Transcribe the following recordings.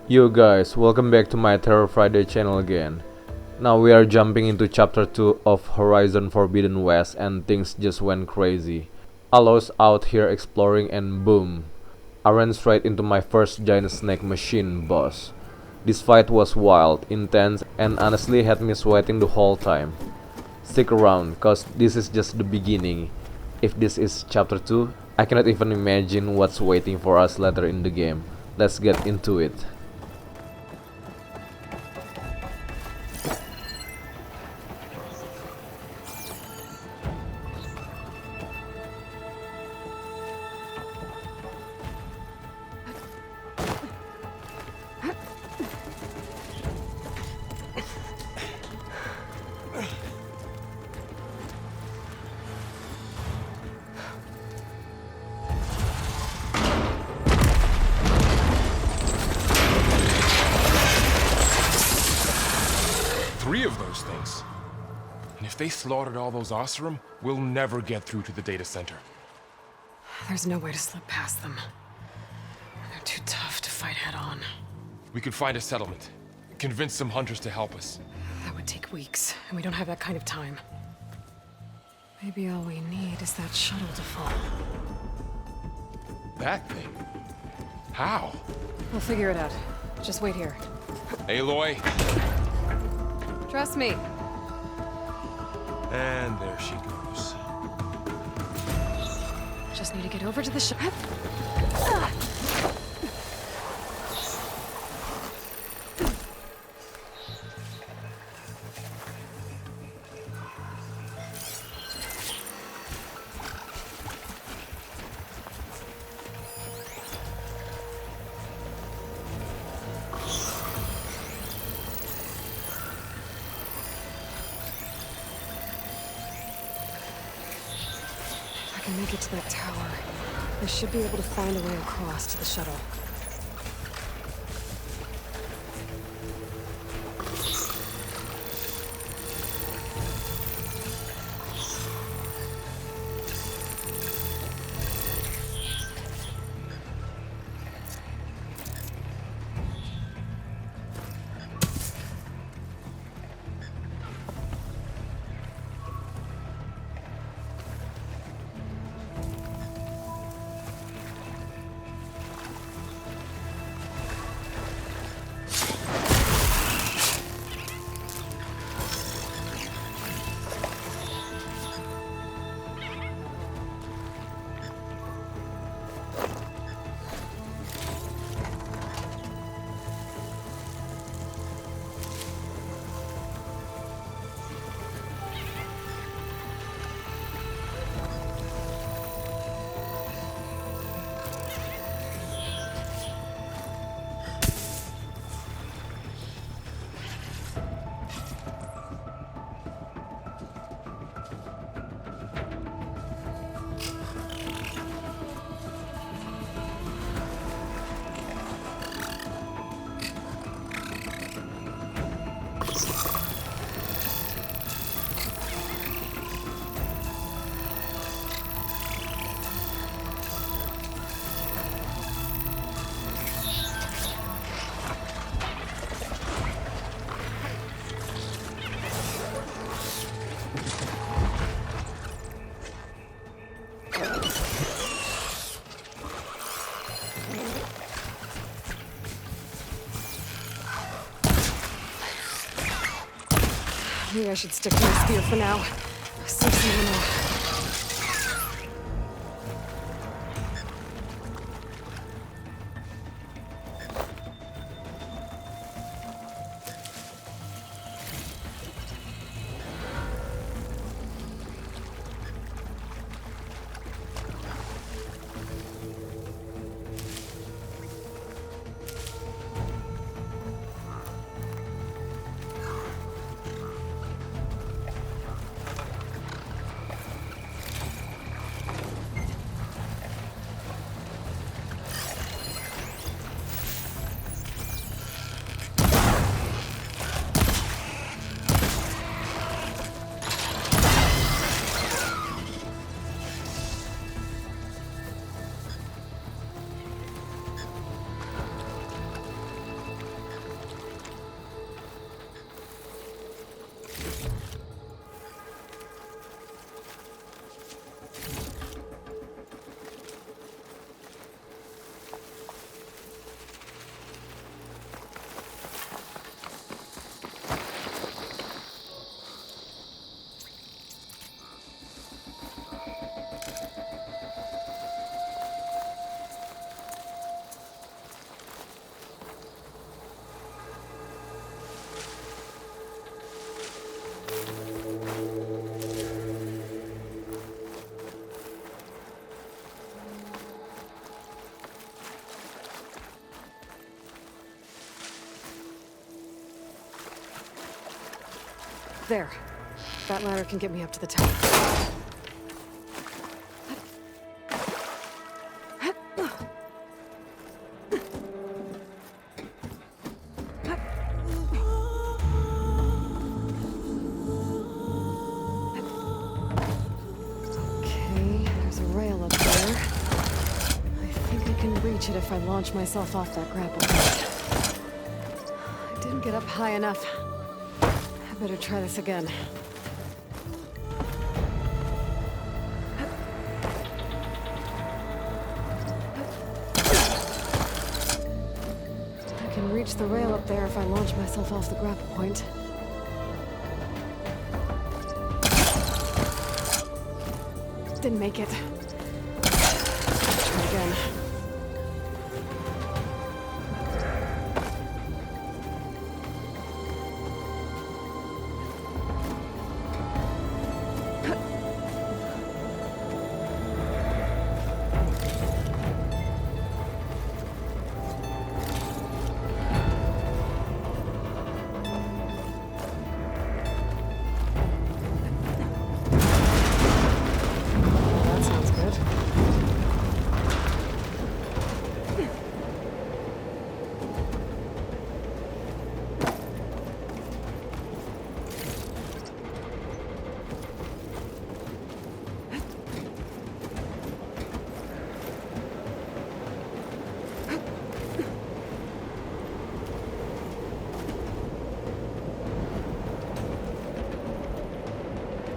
Yo guys, welcome back to my Terror Friday channel again. Now we are jumping into chapter 2 of Horizon Forbidden West and things just went crazy. I was out here exploring and boom, I ran straight into my first giant snake machine boss. This fight was wild, intense and honestly had me sweating the whole time. Stick around cause this is just the beginning. If this is chapter 2, I cannot even imagine what's waiting for us later in the game. Let's get into it. Three of those things. And if they slaughtered all those Oseram, we'll never get through to the data center. There's no way to slip past them. They're too tough to fight head-on. We could find a settlement. Convince some hunters to help us. That would take weeks, and we don't have that kind of time. Maybe all we need is that shuttle to fall. That thing? How? We'll figure it out. Just wait here. Aloy. Trust me. And there she goes. Just need to get over to the ship. I can make it to that tower. I should be able to find a way across to the shuttle. Maybe I should stick to my spear for now. Save some ammo. There. That ladder can get me up to the top. Okay, there's a rail up there. I think I can reach it if I launch myself off that grapple hook. I didn't get up high enough. I better try this again. I can reach the rail up there if I launch myself off the grapple point. Didn't make it. Try again. That sounds good.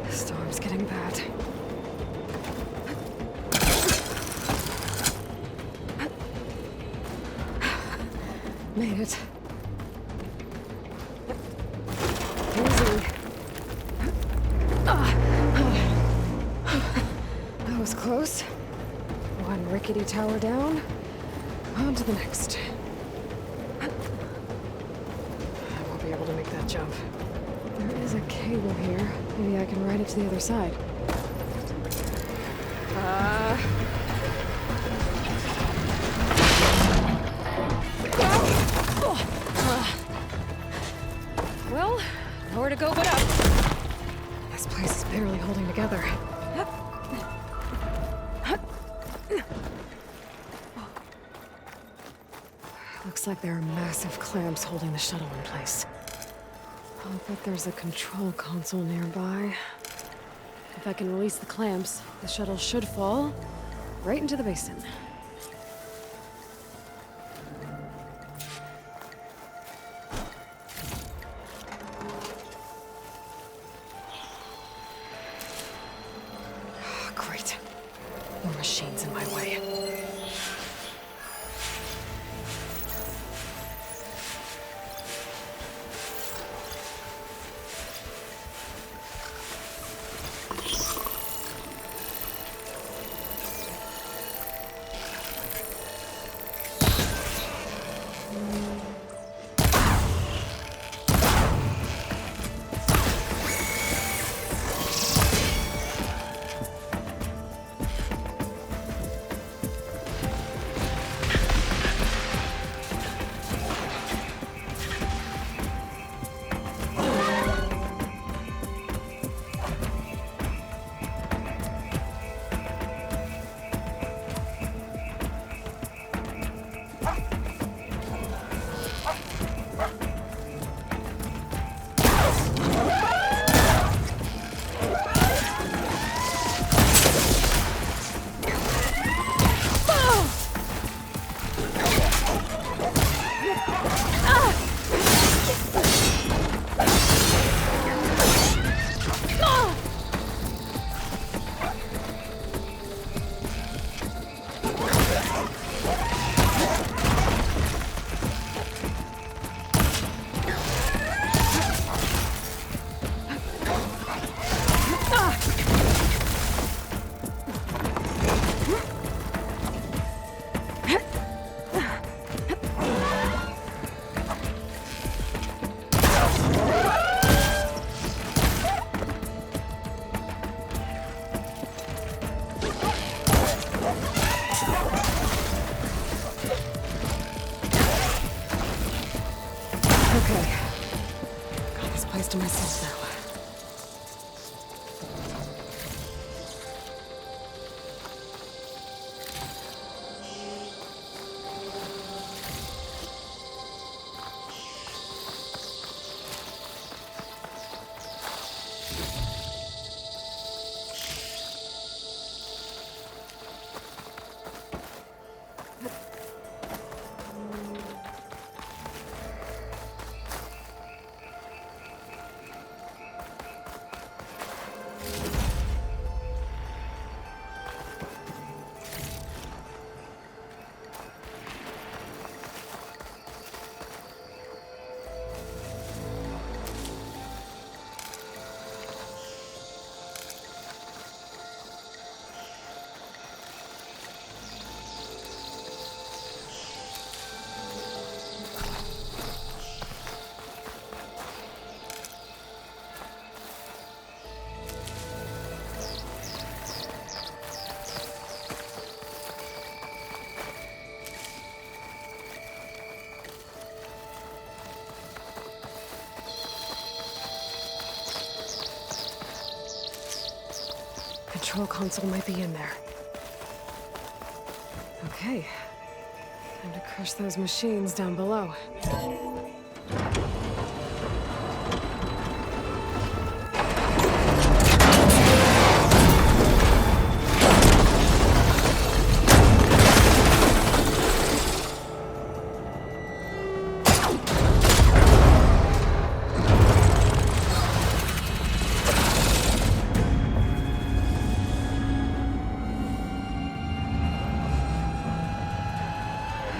The storm's getting bad. Made it. Easy. That was close. One rickety tower down. On to the next. I won't be able to make that jump. There is a cable here. Maybe I can ride it to the other side. Well, nowhere to go but up. This place is barely holding together. Looks like there are massive clamps holding the shuttle in place. I'll bet there's a control console nearby. If I can release the clamps, the shuttle should fall right into the basin. Great. More machines in my way. Okay. Got this place to myself now. Control console might be in there. Okay. Time to crush those machines down below.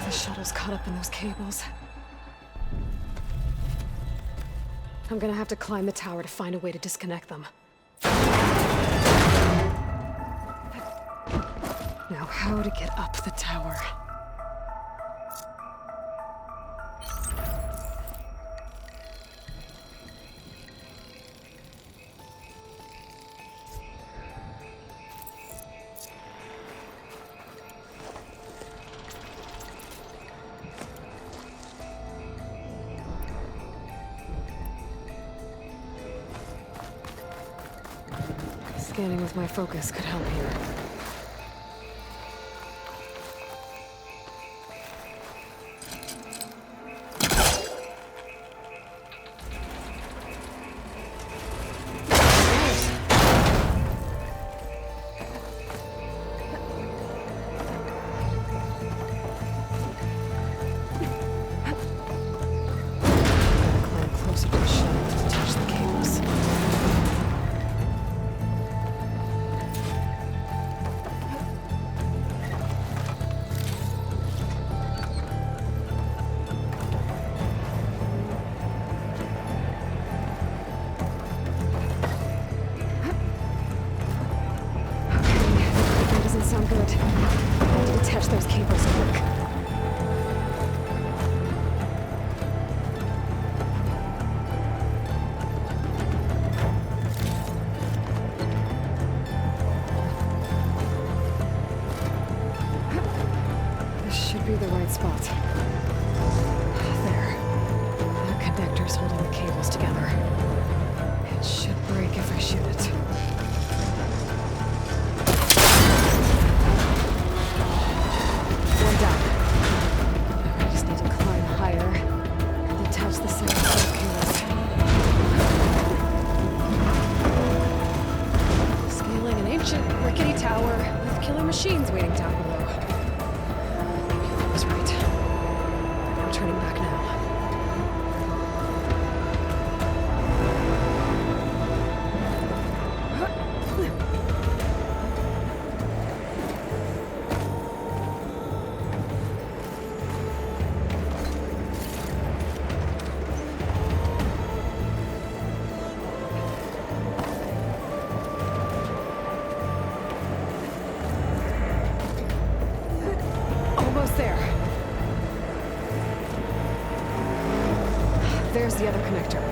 The shuttle's caught up in those cables. I'm gonna have to climb the tower to find a way to disconnect them. Now, how to get up the tower? Scanning with my focus could help here. Climb closer to the shuttle to touch the cables. That doesn't sound good. I need to detach those cables quick. This should be the right spot. There. The connector's holding the cables together. It should break if I shoot it. One down. Now I just need to climb higher and detach the second set of cables. Scaling an ancient rickety tower with killer machines waiting down below. I was right. I'm turning back now. Almost there. There's the other connector.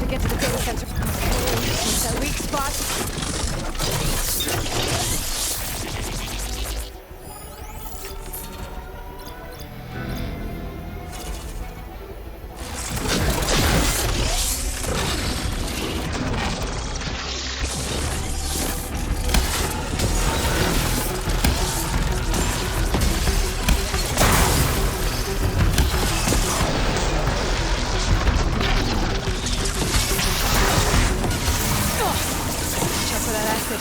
to get to the data center. Okay, that weak spot. Check for that acid.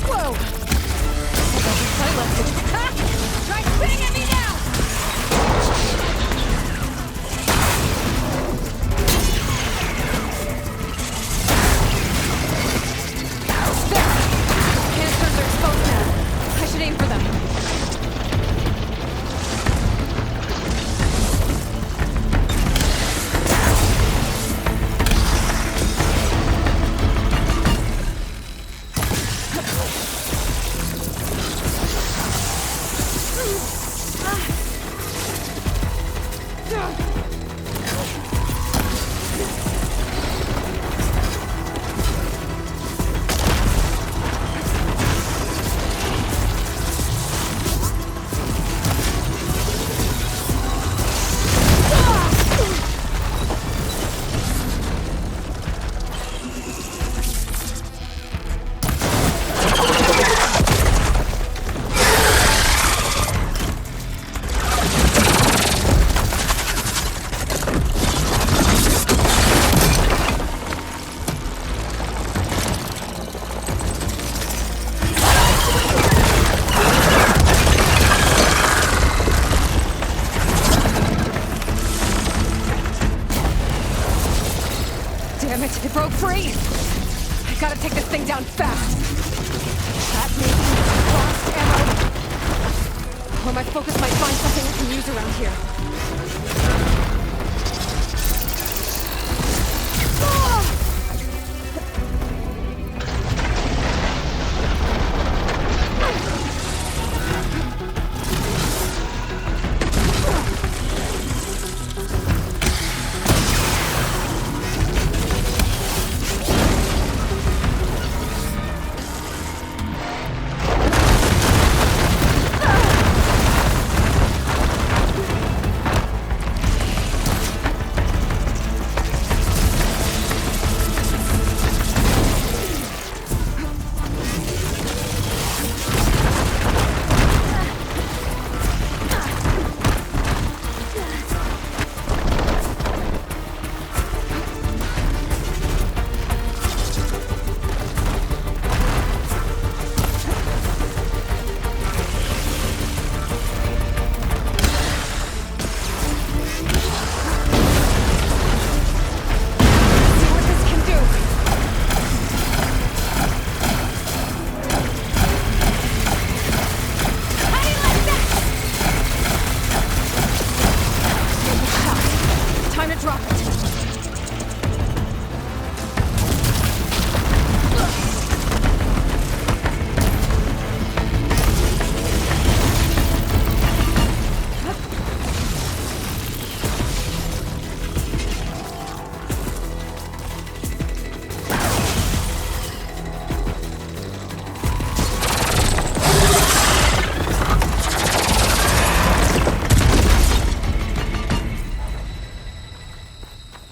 Whoa! I left it. Ha! Try spitting at me now! There! Canisters are exposed now. I should aim for them. Damn it, it broke free! I gotta take this thing down fast! That maybe lost ammo! Or my focus might find something I can use around here. Ah!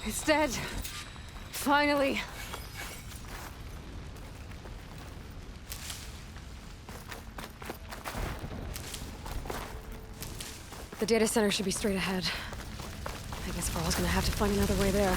It's dead. Finally. The data center should be straight ahead. I guess Varl's gonna have to find another way there.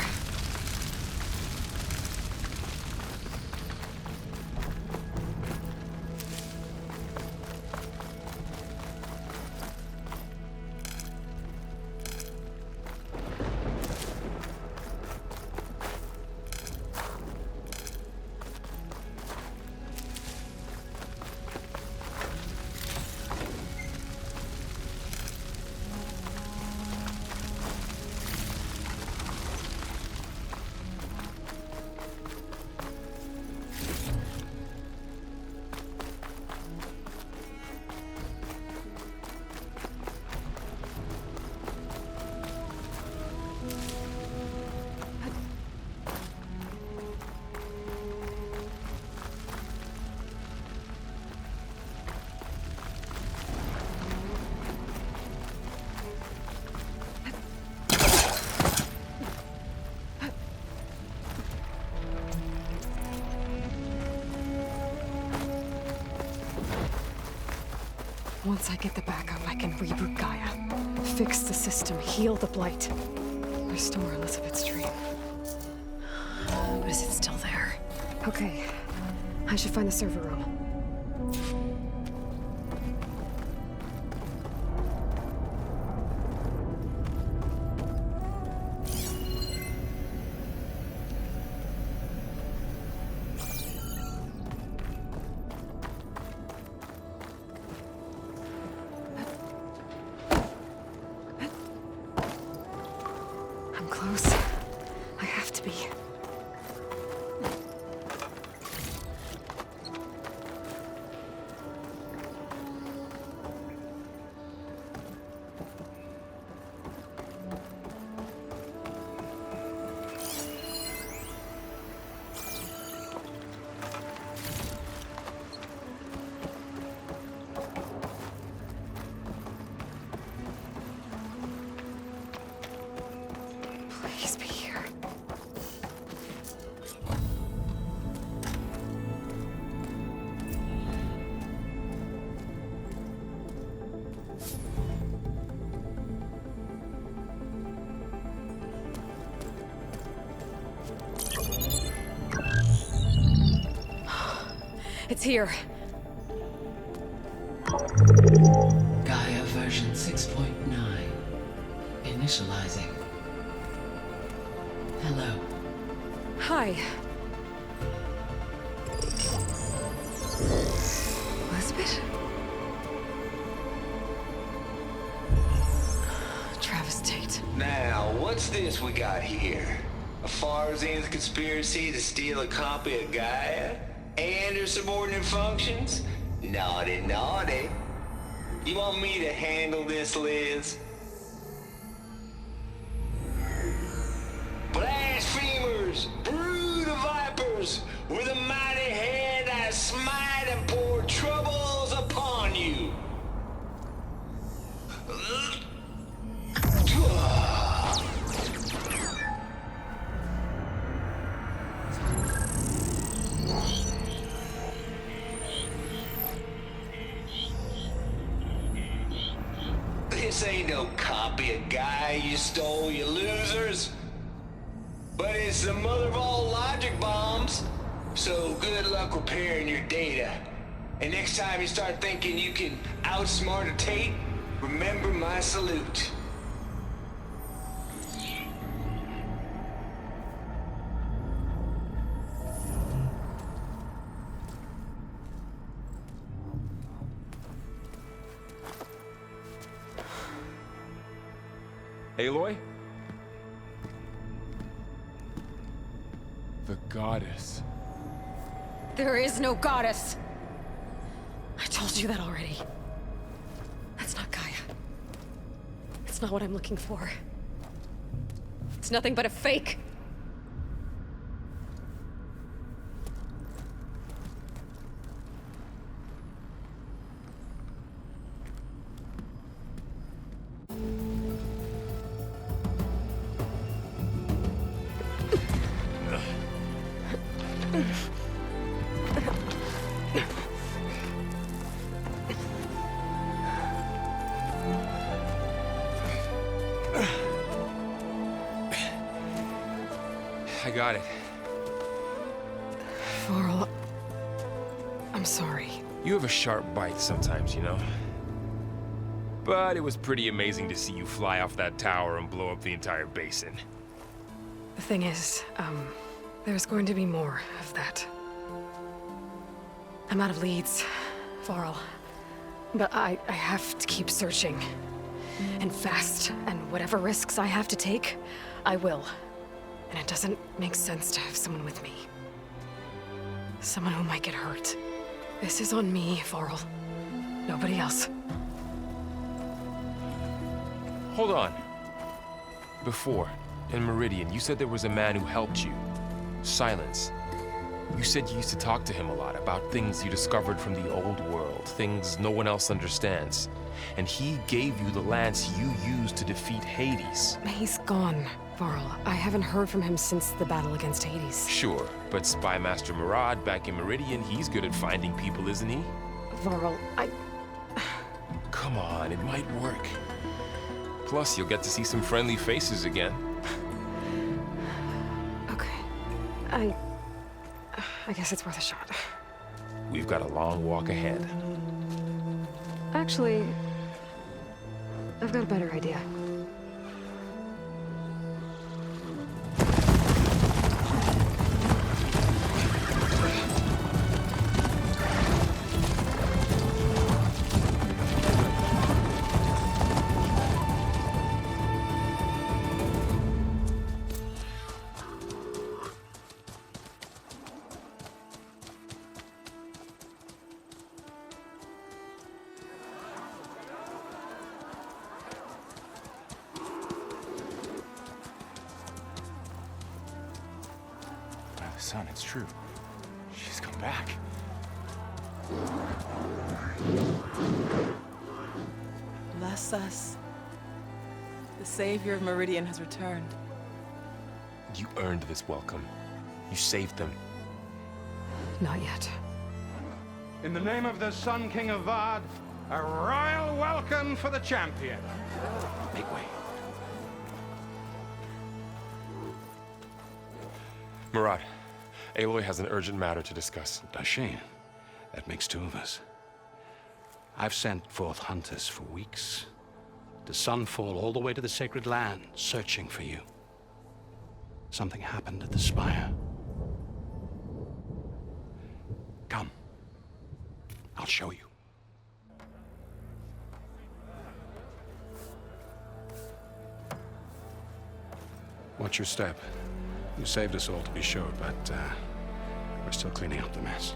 Once I get the backup, I can reboot Gaia. Fix the system, heal the Blight. Restore Elizabeth's dream. But is it still there? Okay. I should find the server room. I'm close. I have to be. Please be here. It's here. Gaia version 6.9. Initializing. Hello. Hi. Elizabeth? Travis Tate. Now, what's this we got here? A Farzan's conspiracy to steal a copy of Gaia? And her subordinate functions? Naughty, naughty. You want me to handle this, Liz? Blasphemers! Brood of vipers! With a mighty hand I smite and pour troubles upon you! This ain't no copy of Gaia you stole, you losers. But it's the mother of all logic bombs. So good luck repairing your data. And next time you start thinking you can outsmart a Tate, remember my salute. Aloy? The goddess. There is no goddess! I told you that already. That's not Gaia. It's not what I'm looking for. It's nothing but a fake. I got it. Varl, I'm sorry. You have a sharp bite sometimes, you know? But it was pretty amazing to see you fly off that tower and blow up the entire basin. The thing is, there's going to be more of that. I'm out of leads, Varl. But I have to keep searching. And fast, and whatever risks I have to take, I will. And it doesn't make sense to have someone with me. Someone who might get hurt. This is on me, Varl. Nobody else. Hold on. Before, in Meridian, you said there was a man who helped you. Silence. You said you used to talk to him a lot about things you discovered from the old world, things no one else understands. And he gave you the lance you used to defeat Hades. He's gone, Varl. I haven't heard from him since the battle against Hades. Sure, but Spy Master Murad back in Meridian, he's good at finding people, isn't he? Varl, come on, it might work. Plus, you'll get to see some friendly faces again. Okay. I guess it's worth a shot. We've got a long walk ahead. Actually, I've got a better idea. Son, it's true. She's come back. Bless us. The savior of Meridian has returned. You earned this welcome. You saved them. Not yet. In the name of the Sun King of Vard, a royal welcome for the champion. Make way. Murat, Aloy has an urgent matter to discuss. Dashane, that makes two of us. I've sent forth hunters for weeks, to Sunfall all the way to the Sacred Land, searching for you. Something happened at the Spire. Come. I'll show you. Watch your step. You saved us all, to be sure, but we're still cleaning up the mess.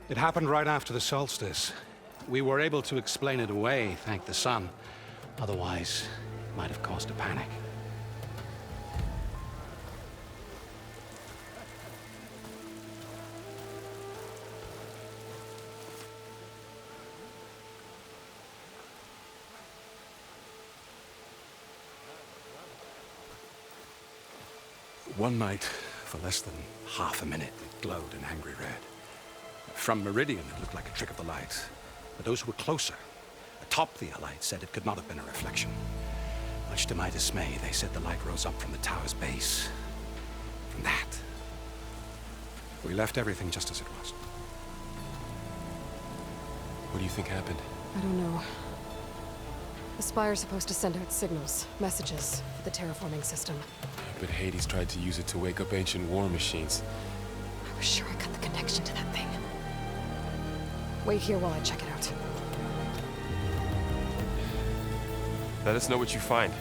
It happened right after the solstice. We were able to explain it away, thank the sun. Otherwise, it might have caused a panic. One night, for less than half a minute, it glowed an angry red. From Meridian, it looked like a trick of the light. But those who were closer, atop the light, said it could not have been a reflection. Much to my dismay, they said the light rose up from the tower's base. From that. We left everything just as it was. What do you think happened? I don't know. The Spire's supposed to send out signals, messages, for the terraforming system. But Hades tried to use it to wake up ancient war machines. I was sure I got the connection to that thing. Wait here while I check it out. Let us know what you find.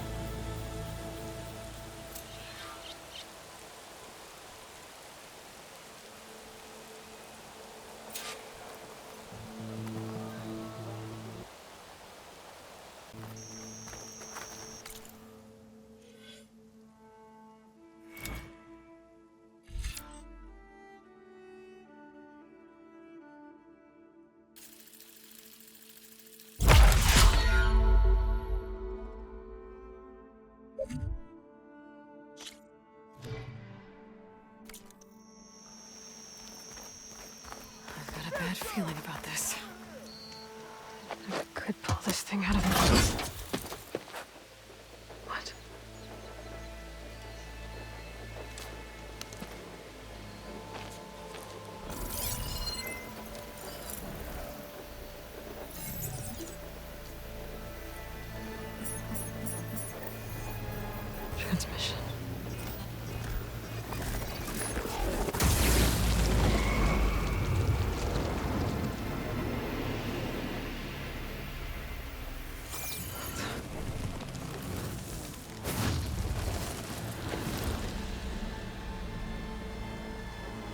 I've got a bad feeling about this. I could pull this thing out of my... What? Transmission.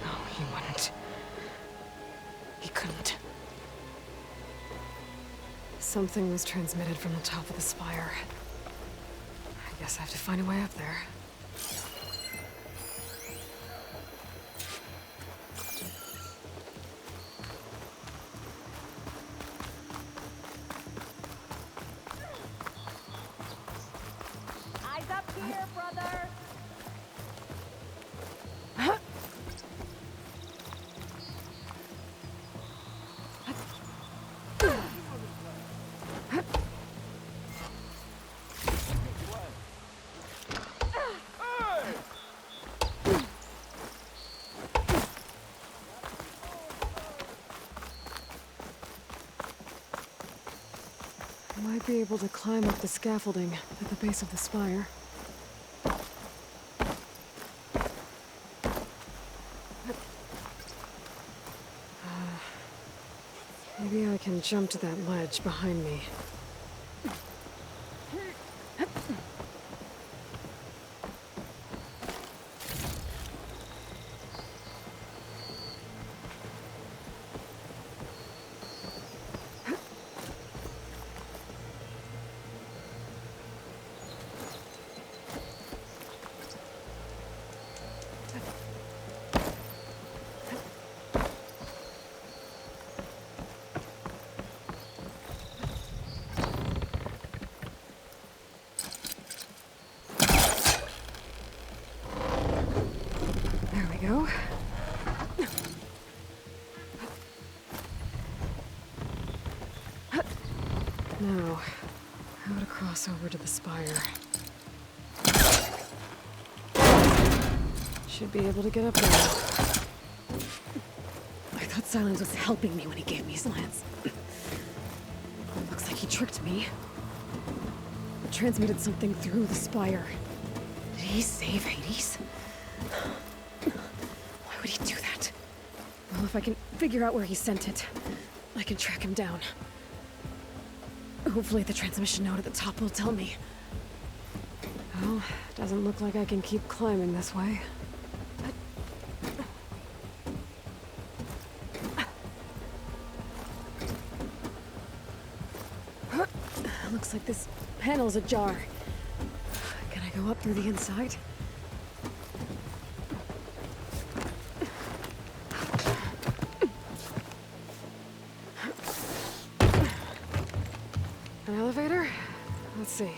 No, he wouldn't. He couldn't. Something was transmitted from the top of the spire. I guess I have to find a way up there. Eyes up here, brother. Might be able to climb up the scaffolding at the base of the spire. Maybe I can jump to that ledge behind me. Go. Now, how to cross over to the spire. Should be able to get up there. I thought Silence was helping me when he gave me slants. Looks like he tricked me. Transmitted something through the spire. Did he save Hades? Why would he do that? Well, if I can figure out where he sent it, I can track him down. Hopefully the transmission note at the top will tell me. Well, doesn't look like I can keep climbing this way. Looks like this panel's ajar. Can I go up through the inside? An elevator? Let's see.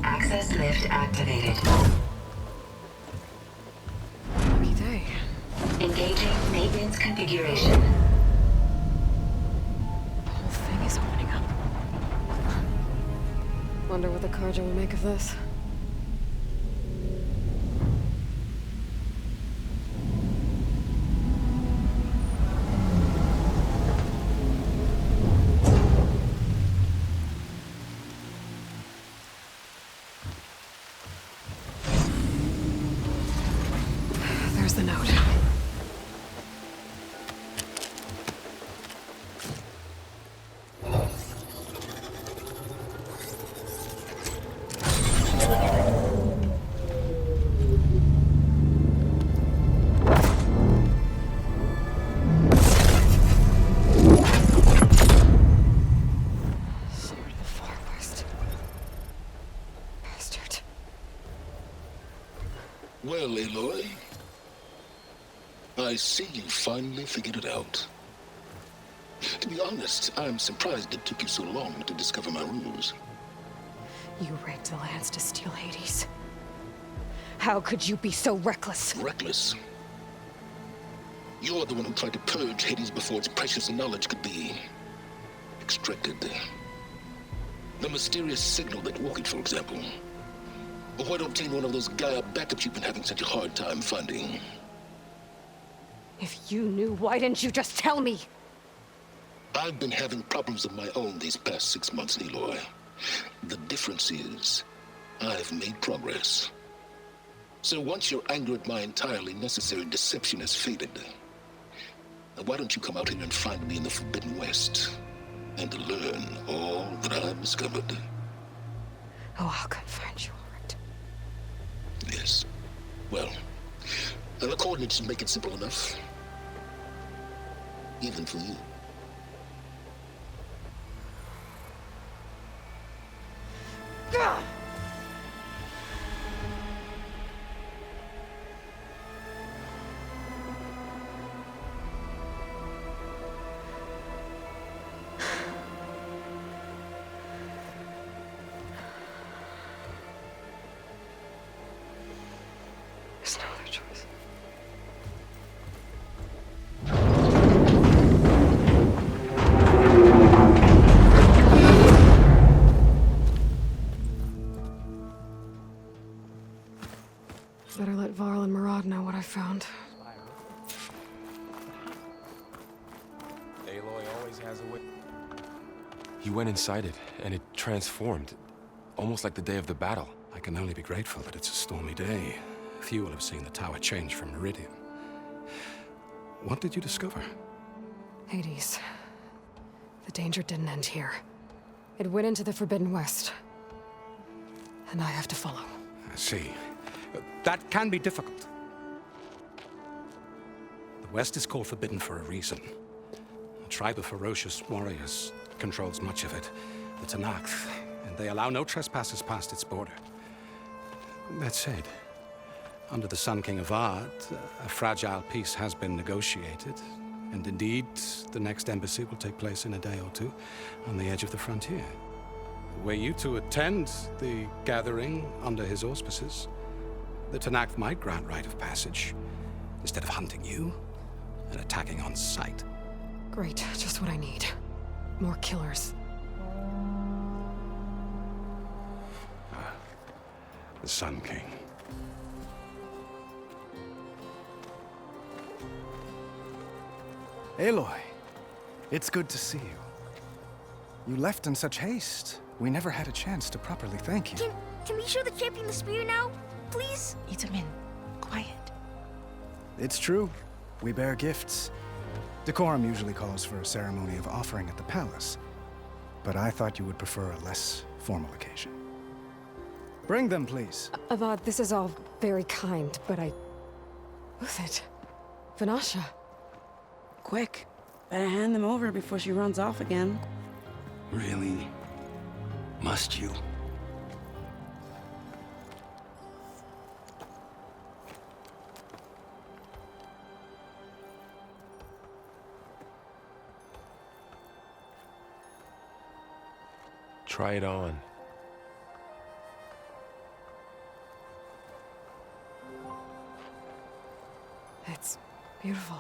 Access lift activated. Lucky day. Engaging maintenance configuration. The whole thing is opening up. Wonder what the Carja will make of this. There's the note. Sword of the Far West. Bastard. Well, Aloy, I see you finally figured it out. To be honest, I'm surprised it took you so long to discover my ruse. You rigged the lands to steal Hades. How could you be so reckless? Reckless? You're the one who tried to purge Hades before its precious knowledge could be extracted. The mysterious signal that woke it, for example. Or why don't obtain one of those Gaia backups you've been having such a hard time finding? If you knew, why didn't you just tell me? I've been having problems of my own these past 6 months, Aloy. The difference is, I've made progress. So once your anger at my entirely necessary deception has faded, why don't you come out here and find me in the Forbidden West, and learn all that I've discovered? Oh, I'll come find you, all right. Yes. Well, the coordinates make it simple enough. Even for you. Gah! There's no other choice. what I found. Aloy always has a way. He went inside it, and it transformed. Almost like the day of the battle. I can only be grateful that it's a stormy day. Few will have seen the tower change from Meridian. What did you discover? Hades. The danger didn't end here. It went into the Forbidden West. And I have to follow. I see. That can be difficult. The West is called Forbidden for a reason. A tribe of ferocious warriors controls much of it, the Tanath, and they allow no trespassers past its border. That said, under the Sun King of Ard, a fragile peace has been negotiated, and indeed, the next embassy will take place in a day or two on the edge of the frontier. Were you to attend the gathering under his auspices, the Tanath might grant right of passage, instead of hunting you and attacking on sight. Great, just what I need. More killers. The Sun King. Aloy, it's good to see you. You left in such haste. We never had a chance to properly thank you. Can we show the champion the spear now? Please? Itamin, quiet. It's true. We bear gifts. Decorum usually calls for a ceremony of offering at the palace, but I thought you would prefer a less formal occasion. Bring them, please. Avad, this is all very kind, but Who's it? Vanasha. Quick. Better hand them over before she runs off again. Really? Must you? Try it on. It's beautiful.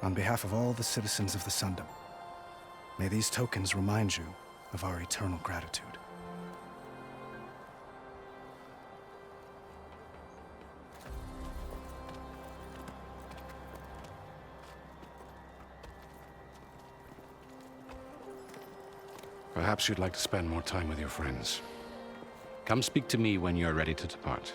On behalf of all the citizens of the Sundom, may these tokens remind you of our eternal gratitude. Perhaps you'd like to spend more time with your friends. Come speak to me when you're ready to depart.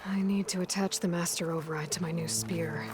I need to attach the master override to my new spear.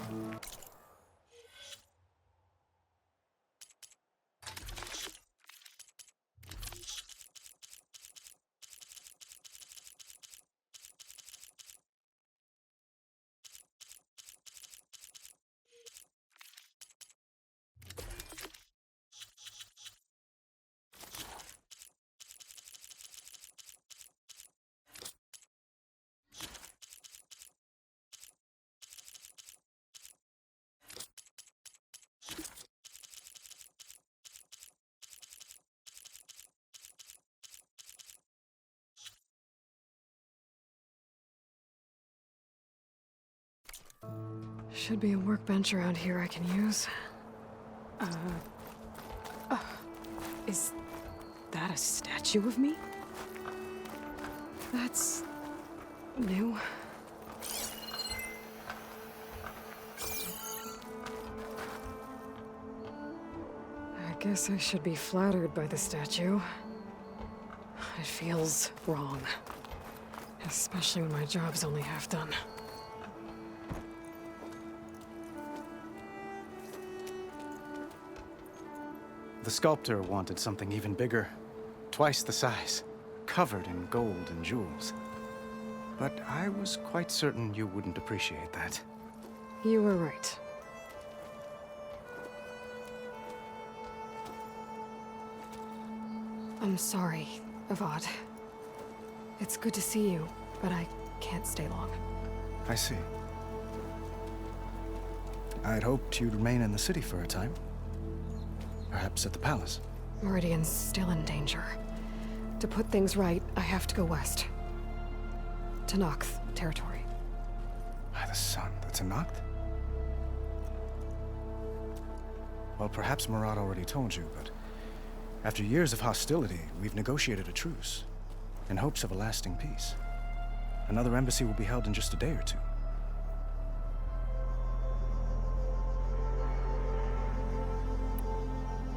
Should be a workbench around here I can use. Is that a statue of me? That's new. I guess I should be flattered by the statue. It feels wrong. Especially when my job's only half done. The sculptor wanted something even bigger, twice the size, covered in gold and jewels. But I was quite certain you wouldn't appreciate that. You were right. I'm sorry, Avad. It's good to see you, but I can't stay long. I see. I'd hoped you'd remain in the city for a time. Perhaps at the palace. Meridian's still in danger. To put things right, I have to go west. To Nox territory. By the sun, that's a Noct? Well, perhaps Marat already told you, but after years of hostility, we've negotiated a truce in hopes of a lasting peace. Another embassy will be held in just a day or two.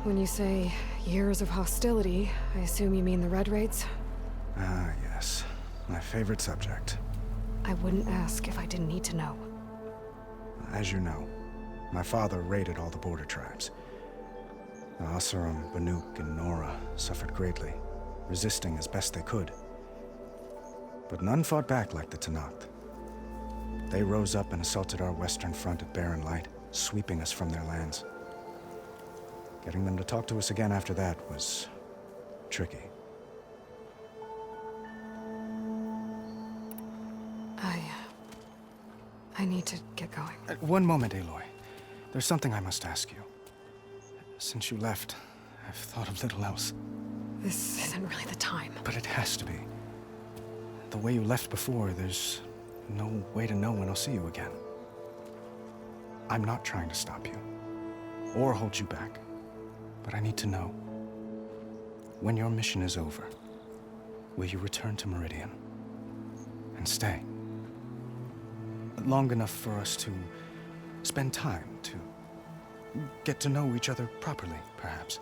When you say years of hostility, I assume you mean the Red Raids? Ah, yes. My favorite subject. I wouldn't ask if I didn't need to know. As you know, my father raided all the border tribes. The Asurum, Banuk, and Nora suffered greatly, resisting as best they could. But none fought back like the Tanakh. They rose up and assaulted our western front at Barren Light, sweeping us from their lands. Getting them to talk to us again after that was tricky. I need to get going. One moment, Aloy. There's something I must ask you. Since you left, I've thought of little else. This isn't really the time. But it has to be. The way you left before, there's no way to know when I'll see you again. I'm not trying to stop you, or hold you back. But I need to know, when your mission is over, will you return to Meridian and stay? Long enough for us to spend time, to get to know each other properly, perhaps.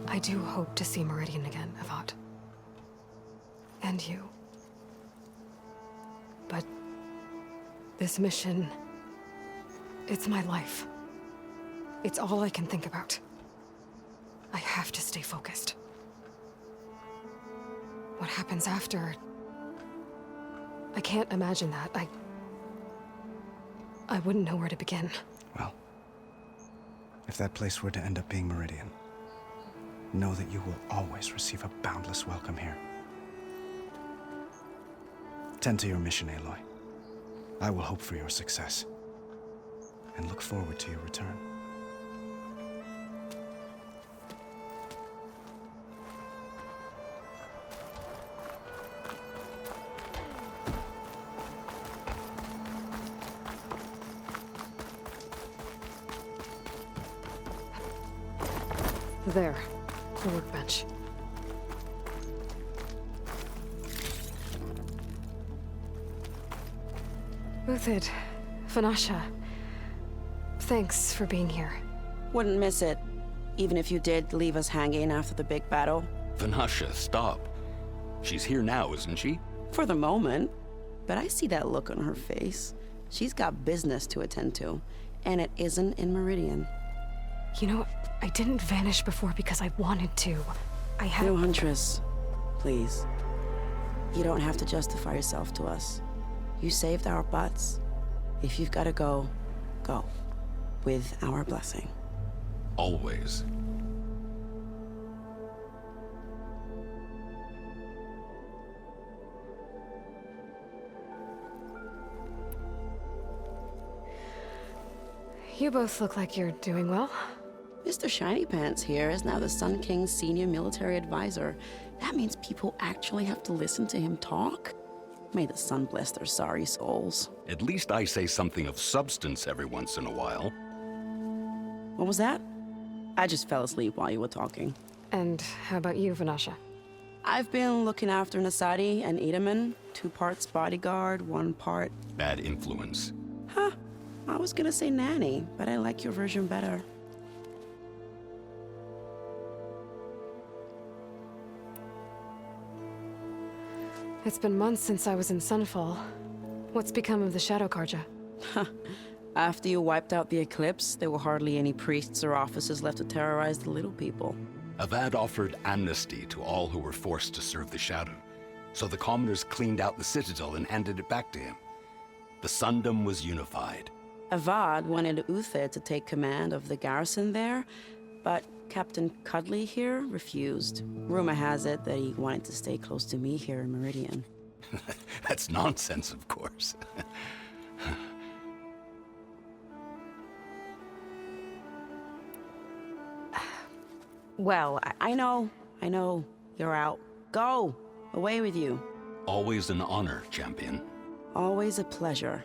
I do hope to see Meridian again, Avad. And you. But this mission, it's my life. It's all I can think about. I have to stay focused. What happens after? I can't imagine that. I wouldn't know where to begin. Well, if that place were to end up being Meridian, know that you will always receive a boundless welcome here. Tend to your mission, Aloy. I will hope for your success, and look forward to your return. There, the workbench. Uthid, Vanasha, thanks for being here. Wouldn't miss it, even if you did leave us hanging after the big battle. Vanasha, stop. She's here now, isn't she? For the moment. But I see that look on her face. She's got business to attend to, and it isn't in Meridian. You know, I didn't vanish before because I wanted to. I had... No, Huntress. Please. You don't have to justify yourself to us. You saved our butts. If you've got to go, go. With our blessing. Always. You both look like you're doing well. Mr. Shiny Pants here is now the Sun King's senior military advisor. That means people actually have to listen to him talk? May the sun bless their sorry souls. At least I say something of substance every once in a while. What was that? I just fell asleep while you were talking. And how about you, Vanasha? I've been looking after Nasadi and Edaman. 2 parts bodyguard, 1 part... Bad influence. Huh. I was gonna say nanny, but I like your version better. It's been months since I was in Sunfall. What's become of the Shadow Karja? After you wiped out the Eclipse, there were hardly any priests or officers left to terrorize the little people. Avad offered amnesty to all who were forced to serve the Shadow, so the commoners cleaned out the Citadel and handed it back to him. The Sundom was unified. Avad wanted Uthid to take command of the garrison there, but Captain Cudley here refused. Rumor has it that he wanted to stay close to me here in Meridian. That's nonsense, of course. Well, I know. You're out. Go! Away with you. Always an honor, champion. Always a pleasure.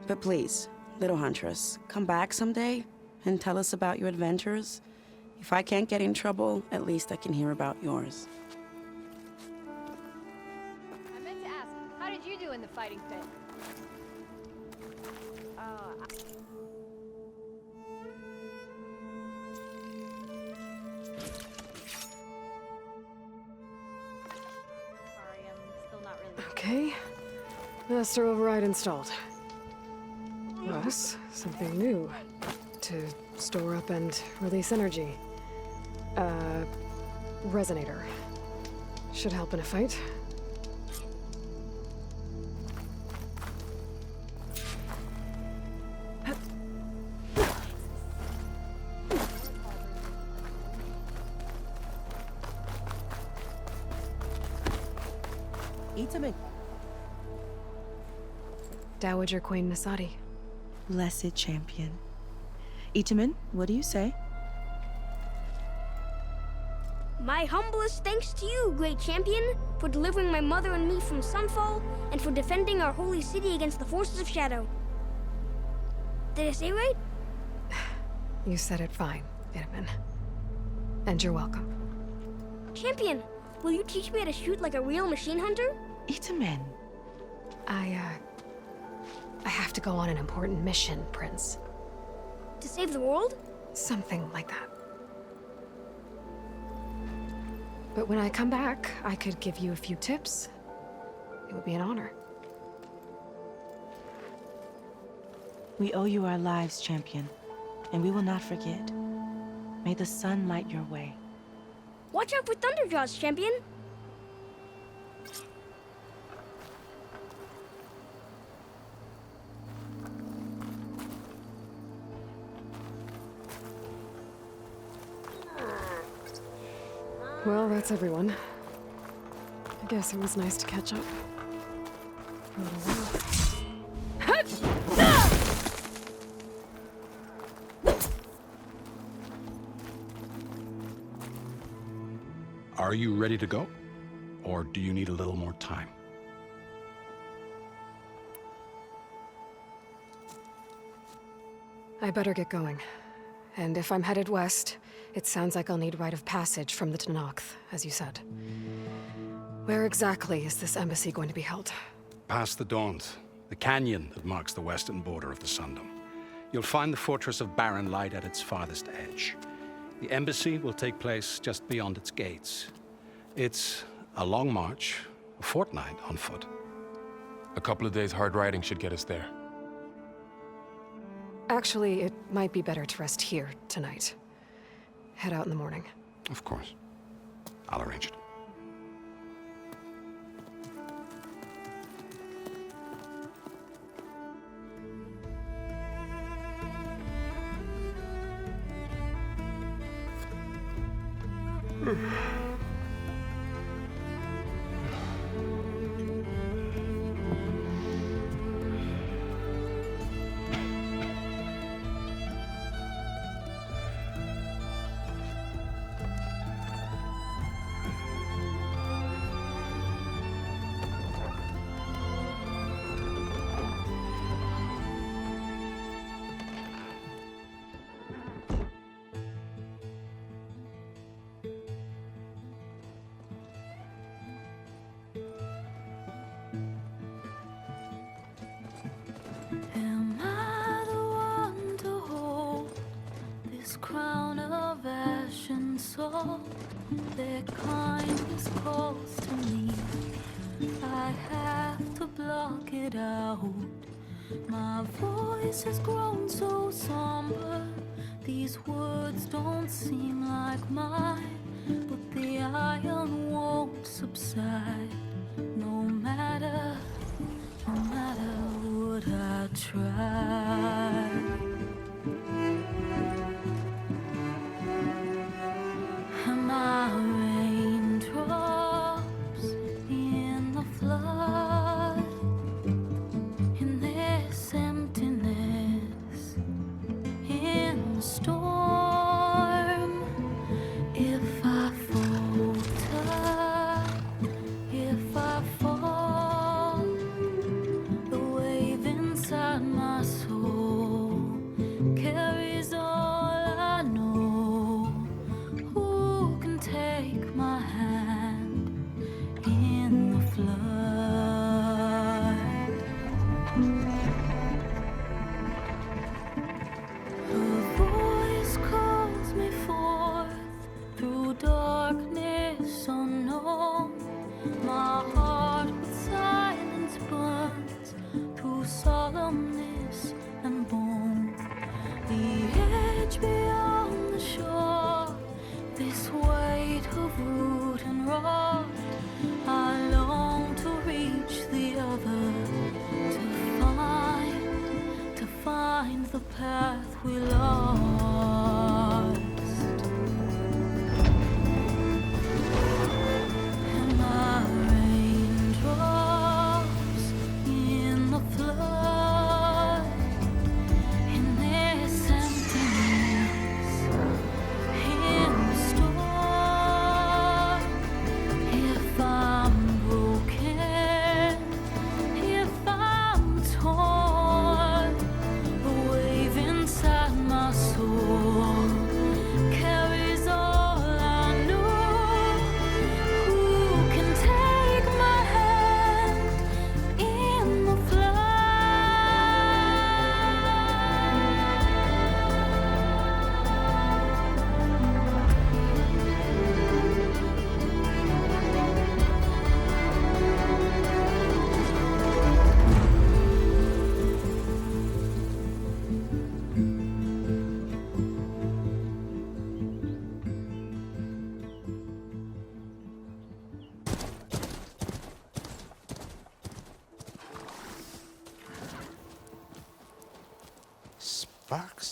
But please, little huntress, come back someday and tell us about your adventures. If I can't get in trouble, at least I can hear about yours. I meant to ask, how did you do in the fighting pit? Sorry, I'm still not really... Okay. Master override installed. Plus, something new. To store up and release energy. Resonator. Should help in a fight. Itamen. Dowager Queen Nasadi. Blessed champion. Itamen, what do you say? My humblest thanks to you, great champion, for delivering my mother and me from Sunfall, and for defending our holy city against the forces of Shadow. Did I say right? You said it fine, Itamen. And you're welcome. Champion, will you teach me how to shoot like a real machine hunter? Itamen. I have to go on an important mission, Prince. To save the world? Something like that. But when I come back, I could give you a few tips. It would be an honor. We owe you our lives, champion, and we will not forget. May the sun light your way. Watch out for Thunderjaws, champion! Well, that's everyone. I guess it was nice to catch up. For a little while. Are you ready to go? Or do you need a little more time? I better get going. And if I'm headed west, it sounds like I'll need rite of passage from the Tenakth, as you said. Where exactly is this embassy going to be held? Past the Daunt, the canyon that marks the western border of the Sundom. You'll find the fortress of Barren Light at its farthest edge. The embassy will take place just beyond its gates. It's a long march, a fortnight on foot. A couple of days hard riding should get us there. Actually, it might be better to rest here tonight. Head out in the morning. Of course. I'll arrange it. Am I the one to hold this crown of ash and salt? Their kindness calls to me. I have to block it out. My voice has grown so somber. These words don't seem like mine, but the iron won't subside. No matter what I try. Am I raindrops in the flood? In this emptiness, in the storm. If I falter,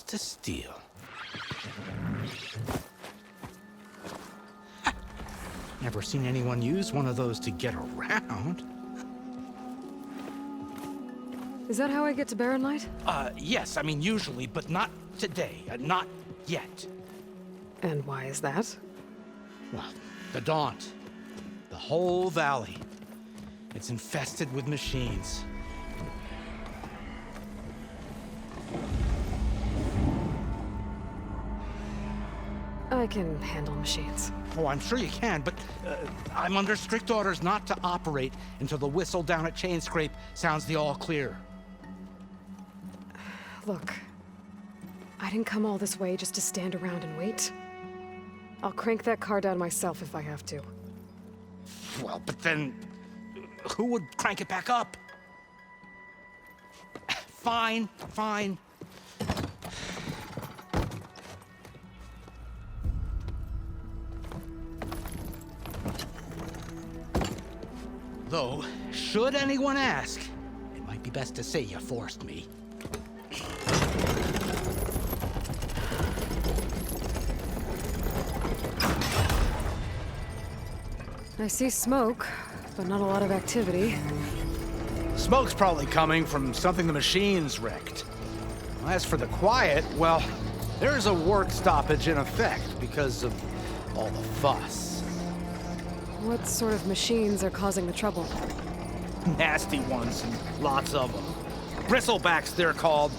to steal. Never seen anyone use one of those to get around. Is that how I get to Barren Light? Yes, I mean usually, but not today. Not yet. And why is that? Well, the Daunt. The whole valley. It's infested with machines. I can handle machines. Oh, I'm sure you can, but I'm under strict orders not to operate until the whistle down at Chain Scrape sounds the all clear. Look, I didn't come all this way just to stand around and wait. I'll crank that car down myself if I have to. Well, but then who would crank it back up? Fine, fine. Though, should anyone ask, it might be best to say you forced me. I see smoke, but not a lot of activity. Smoke's probably coming from something the machines wrecked. As for the quiet, well, there's a work stoppage in effect because of all the fuss. What sort of machines are causing the trouble? Nasty ones, and lots of them. Bristlebacks, they're called.